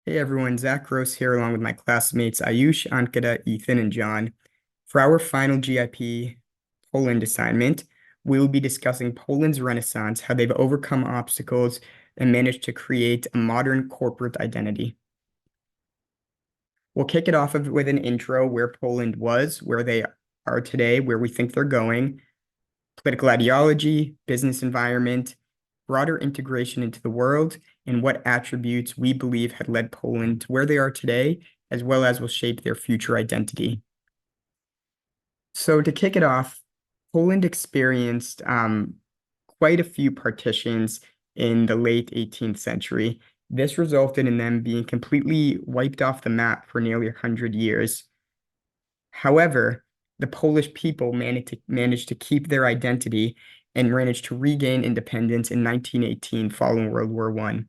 Hey everyone, Zach Gross here along with my classmates Ayush, Ankita, Ethan, and John. For our final GIP Poland assignment, we will be discussing Poland's Renaissance, how they've overcome obstacles and managed to create a modern corporate identity. We'll kick it off with an intro where Poland was, where they are today, where we think they're going, political ideology, business environment, broader integration into the world, and what attributes we believe had led Poland to where they are today, as well as will shape their future identity. So to kick it off, Poland experienced quite a few partitions in the late 18th century. This resulted in them being completely wiped off the map for nearly 100 years. However, the Polish people managed to keep their identity and managed to regain independence in 1918 following World War I.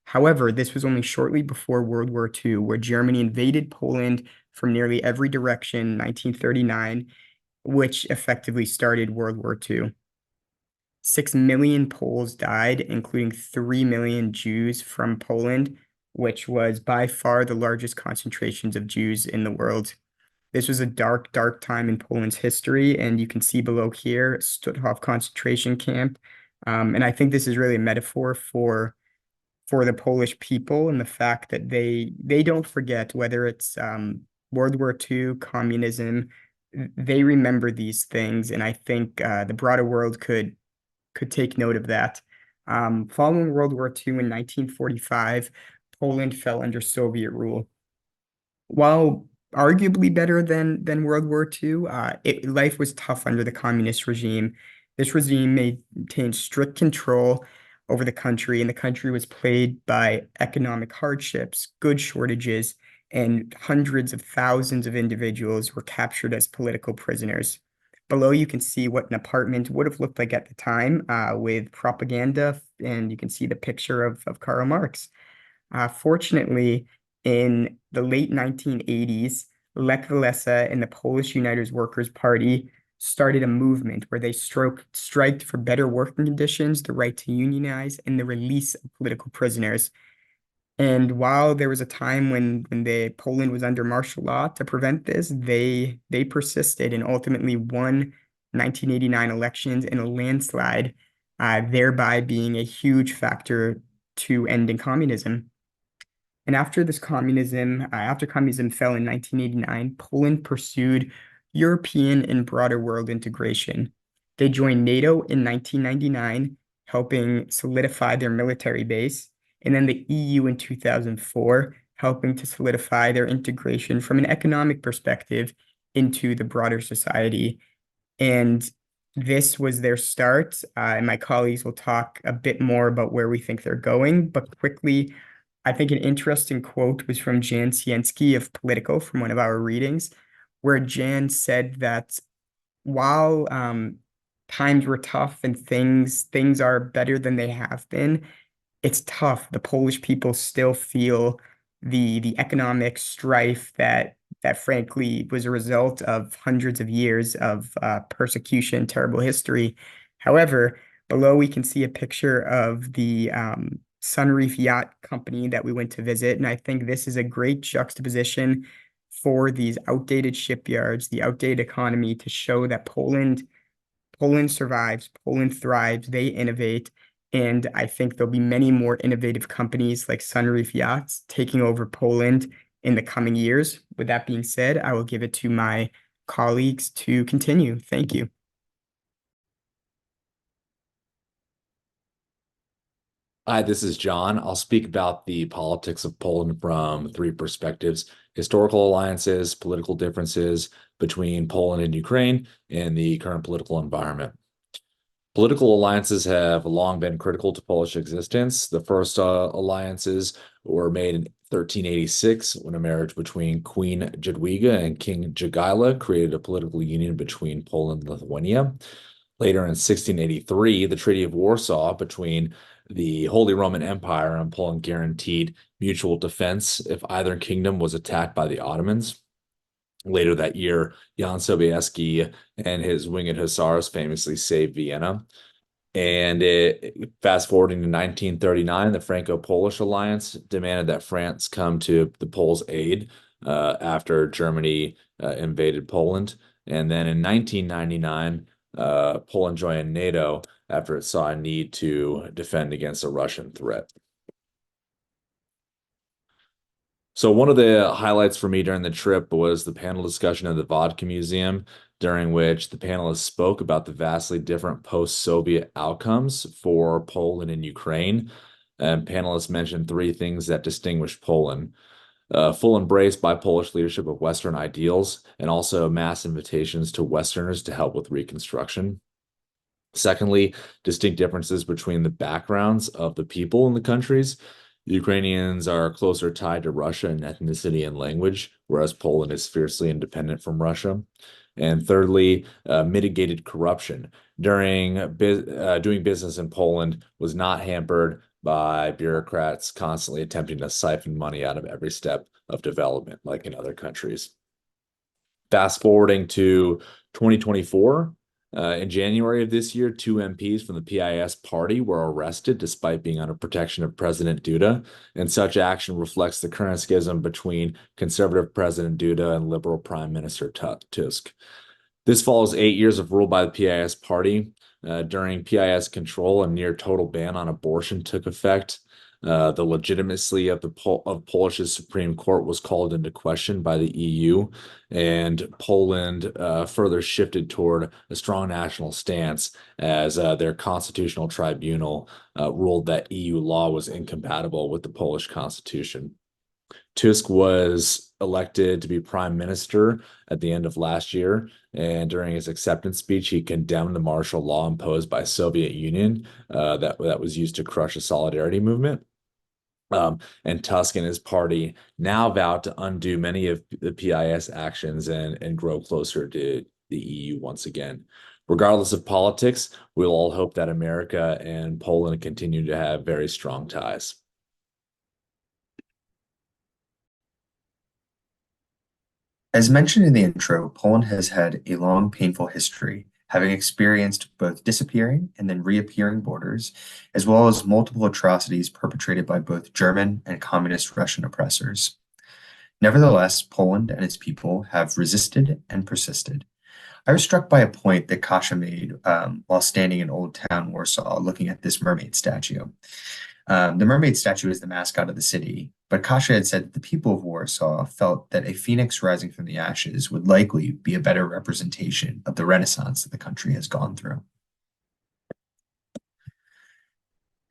However, this was only shortly before World War II, where Germany invaded Poland from nearly every direction in 1939, which effectively started World War II. 6 million Poles died, including 3 million Jews from Poland, which was by far the largest concentrations of Jews in the world. This was a dark, dark time in Poland's history, and you can see below here Stutthof concentration camp. And I think this is really a metaphor for the Polish people and the fact that they don't forget whether it's World War II, communism, they remember these things, and I think the broader world could take note of that. Following World War II in 1945, Poland fell under Soviet rule. While arguably better than World War II, life was tough under the communist regime. This regime maintained strict control over the country, and the country was plagued by economic hardships, goods shortages, and hundreds of thousands of individuals were captured as political prisoners. Below, you can see what an apartment would have looked like at the time, with propaganda, and you can see the picture of Karl Marx. Fortunately, in the late 1980s, Lech Walesa and the Polish Uniters Workers' Party started a movement where they striked for better working conditions, the right to unionize, and the release of political prisoners. And while there was a time when Poland was under martial law to prevent this, they persisted and ultimately won 1989 elections in a landslide, thereby being a huge factor to ending communism. And after communism fell in 1989, Poland pursued European and broader world integration. They joined NATO in 1999, helping solidify their military base, and then the EU in 2004, helping to solidify their integration from an economic perspective into the broader society. And this was their start. And my colleagues will talk a bit more about where we think they're going, but quickly, I think an interesting quote was from Jan Sienski of Politico from one of our readings, where Jan said that while times were tough and things are better than they have been, it's tough. The Polish people still feel the economic strife that frankly was a result of hundreds of years of persecution, terrible history. However, below we can see a picture of the Sunreef Yacht Company that we went to visit, and I think this is a great juxtaposition for these outdated shipyards, the outdated economy, to show that Poland survives, Poland thrives, they innovate, and I think there'll be many more innovative companies like Sunreef Yachts taking over Poland in the coming years. With that being said, I will give it to my colleagues to continue. Thank you. Hi, this is John. I'll speak about the politics of Poland from three perspectives: historical alliances, political differences between Poland and Ukraine, and the current political environment. Political alliances have long been critical to Polish existence. The first alliances were made in 1386 when a marriage between Queen Jadwiga and King Jogaila created a political union between Poland and Lithuania. Later in 1683, the Treaty of Warsaw between the Holy Roman Empire and Poland guaranteed mutual defense if either kingdom was attacked by the Ottomans. Later that year, Jan Sobieski and his winged hussars famously saved Vienna. And fast forwarding to 1939, the Franco-Polish alliance demanded that France come to the Poles' aid after Germany invaded Poland. And then in 1999, Poland joined NATO after it saw a need to defend against a Russian threat. So one of the highlights for me during the trip was the panel discussion at the Vodka Museum, during which the panelists spoke about the vastly different post-Soviet outcomes for Poland and Ukraine. And panelists mentioned three things that distinguish Poland. Full embrace by Polish leadership of Western ideals, and also mass invitations to Westerners to help with reconstruction. Secondly, distinct differences between the backgrounds of the people in the countries. The Ukrainians are closer tied to Russia in ethnicity and language, whereas Poland is fiercely independent from Russia. And thirdly, mitigated corruption. Doing business in Poland was not hampered by bureaucrats constantly attempting to siphon money out of every step of development, like in other countries. Fast forwarding to 2024, in January of this year, two MPs from the PIS party were arrested despite being under protection of President Duda, and such action reflects the current schism between conservative President Duda and liberal Prime Minister Tusk. This follows 8 years of rule by the PIS party. During PIS control, a near total ban on abortion took effect. The legitimacy of Polish's Supreme Court was called into question by the EU, and Poland further shifted toward a strong national stance as their constitutional tribunal ruled that EU law was incompatible with the Polish constitution. Tusk was elected to be prime minister at the end of last year, and during his acceptance speech, he condemned the martial law imposed by Soviet Union that was used to crush the solidarity movement. And Tusk and his party now vowed to undo many of the PIS actions and grow closer to the EU once again. Regardless of politics, we'll all hope that America and Poland continue to have very strong ties. As mentioned in the intro, Poland has had a long, painful history, having experienced both disappearing and then reappearing borders, as well as multiple atrocities perpetrated by both German and communist Russian oppressors. Nevertheless, Poland and its people have resisted and persisted. I was struck by a point that Kasha made while standing in Old Town Warsaw looking at this mermaid statue. The mermaid statue is the mascot of the city, but Kasha had said that the people of Warsaw felt that a phoenix rising from the ashes would likely be a better representation of the Renaissance that the country has gone through.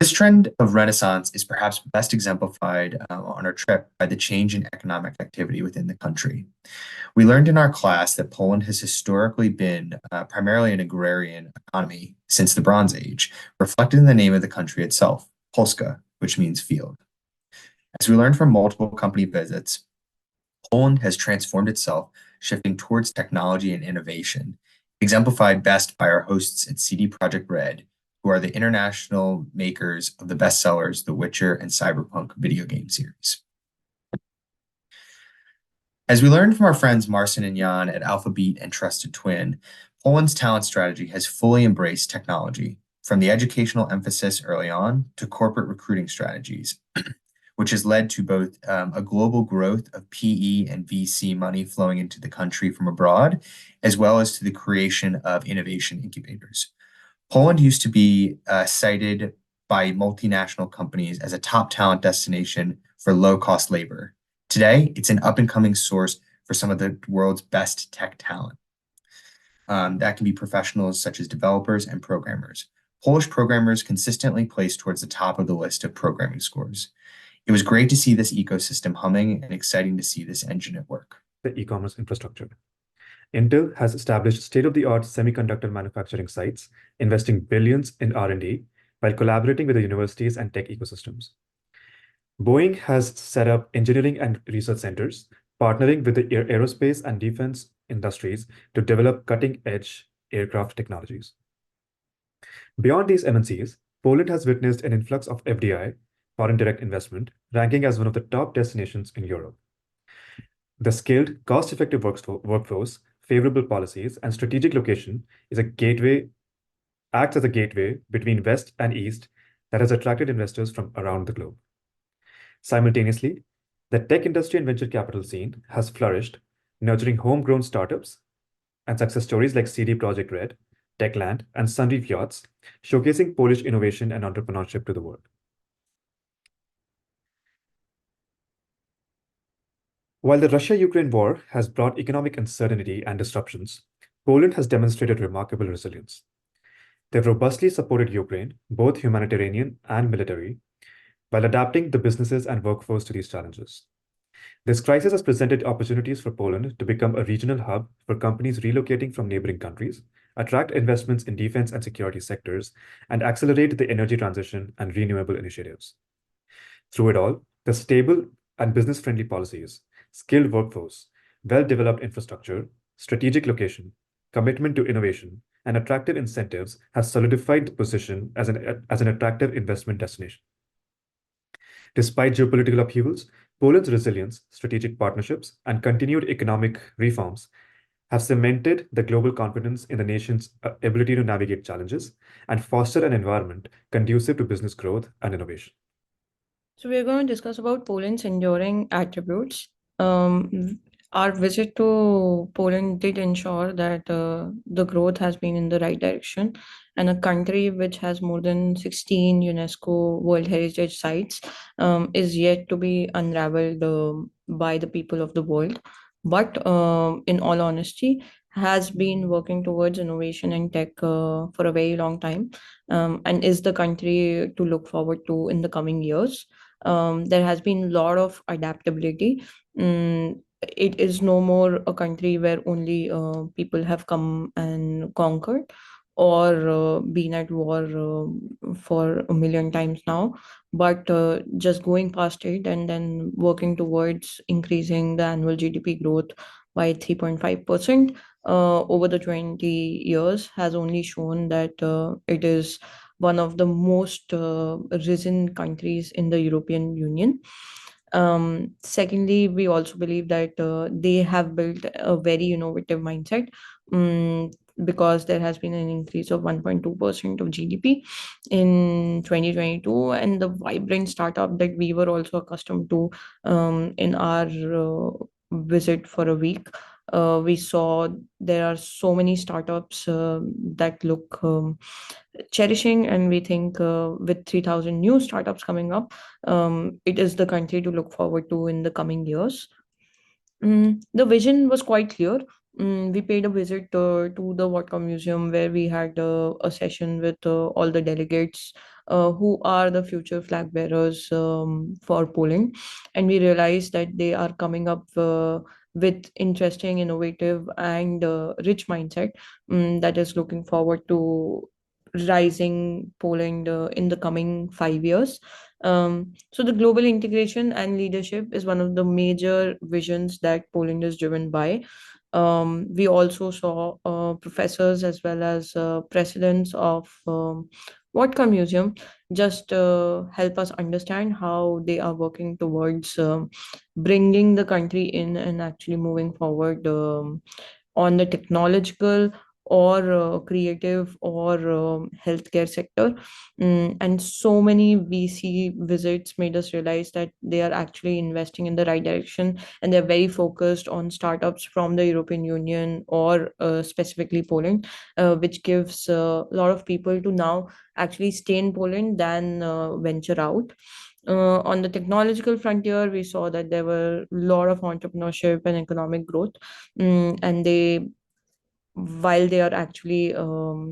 This trend of Renaissance is perhaps best exemplified on our trip by the change in economic activity within the country. We learned in our class that Poland has historically been primarily an agrarian economy since the Bronze Age, reflected in the name of the country itself, Polska, which means field. As we learned from multiple company visits, Poland has transformed itself, shifting towards technology and innovation, exemplified best by our hosts at CD Projekt Red, who are the international makers of the bestsellers The Witcher and Cyberpunk video game series. As we learned from our friends Marcin and Jan at Alphabet and Trusted Twin, Poland's talent strategy has fully embraced technology, from the educational emphasis early on to corporate recruiting strategies, which has led to both a global growth of PE and VC money flowing into the country from abroad, as well as to the creation of innovation incubators. Poland used to be cited by multinational companies as a top talent destination for low-cost labor. Today, it's an up-and-coming source for some of the world's best tech talent. That can be professionals such as developers and programmers. Polish programmers consistently place towards the top of the list of programming scores. It was great to see this ecosystem humming and exciting to see this engine at work. The e-commerce infrastructure. Intel has established state-of-the-art semiconductor manufacturing sites, investing billions in R&D while collaborating with the universities and tech ecosystems. Boeing has set up engineering and research centers, partnering with the aerospace and defense industries to develop cutting-edge aircraft technologies. Beyond these MNCs, Poland has witnessed an influx of FDI, foreign direct investment, ranking as one of the top destinations in Europe. The skilled, cost-effective workforce, favorable policies, and strategic location is a gateway acts as a gateway between West and East that has attracted investors from around the globe. Simultaneously, the tech industry and venture capital scene has flourished, nurturing homegrown startups and success stories like CD Projekt Red, Techland, and Sunreef Yachts, showcasing Polish innovation and entrepreneurship to the world. While the Russia-Ukraine war has brought economic uncertainty and disruptions, Poland has demonstrated remarkable resilience. They've robustly supported Ukraine, both humanitarian and military, while adapting the businesses and workforce to these challenges. This crisis has presented opportunities for Poland to become a regional hub for companies relocating from neighboring countries, attract investments in defense and security sectors, and accelerate the energy transition and renewable initiatives. Through it all, the stable and business-friendly policies, skilled workforce, well-developed infrastructure, strategic location, commitment to innovation, and attractive incentives have solidified the position as an attractive investment destination. Despite geopolitical upheavals, Poland's resilience, strategic partnerships, and continued economic reforms have cemented the global confidence in the nation's ability to navigate challenges and foster an environment conducive to business growth and innovation. So we're going to discuss about Poland's enduring attributes. Our visit to Poland did ensure that the growth has been in the right direction, and a country which has more than 16 UNESCO World Heritage Sites is yet to be unraveled by the people of the world. But in all honesty, has been working towards innovation and tech for a very long time, and is the country to look forward to in the coming years. There has been a lot of adaptability. It is no more a country where only people have come and conquered or been at war for a million times now, but just going past it and then working towards increasing the annual GDP growth by 3.5% over the 20 years has only shown that it is one of the most risen countries in the European Union. Secondly, we also believe that they have built a very innovative mindset, because there has been an increase of 1.2% of GDP in 2022, and the vibrant startup that we were also accustomed to in our visit for a week. We saw there are so many startups that look cherishing, and we think with 3,000 new startups coming up, it is the country to look forward to in the coming years. The vision was quite clear. We paid a visit to the Vodka Museum, where we had a session with all the delegates who are the future flag bearers for Poland. And we realized that they are coming up with interesting, innovative, and rich mindset that is looking forward to rising Poland in the coming 5 years. So the global integration and leadership is one of the major visions that Poland is driven by. We also saw professors as well as presidents of Vodka Museum just help us understand how they are working towards bringing the country in and actually moving forward on the technological or creative or healthcare sector. And so many VC visits made us realize that they are actually investing in the right direction, and they're very focused on startups from the European Union or specifically Poland, which gives a lot of people to now actually stay in Poland than venture out. On the technological frontier, we saw that there were a lot of entrepreneurship and economic growth, and they, while they are actually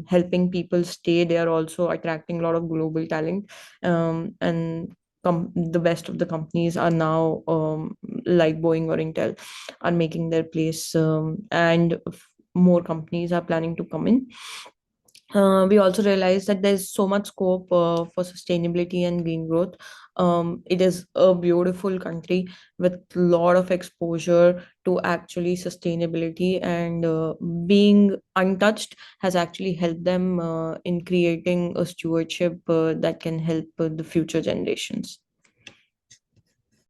helping people stay, they are also attracting a lot of global talent. And the best of the companies are now, like Boeing or Intel, are making their place, and more companies are planning to come in. We also realize that there's so much scope for sustainability and green growth. It is a beautiful country with a lot of exposure to actually sustainability, and being untouched has actually helped them in creating a stewardship that can help the future generations.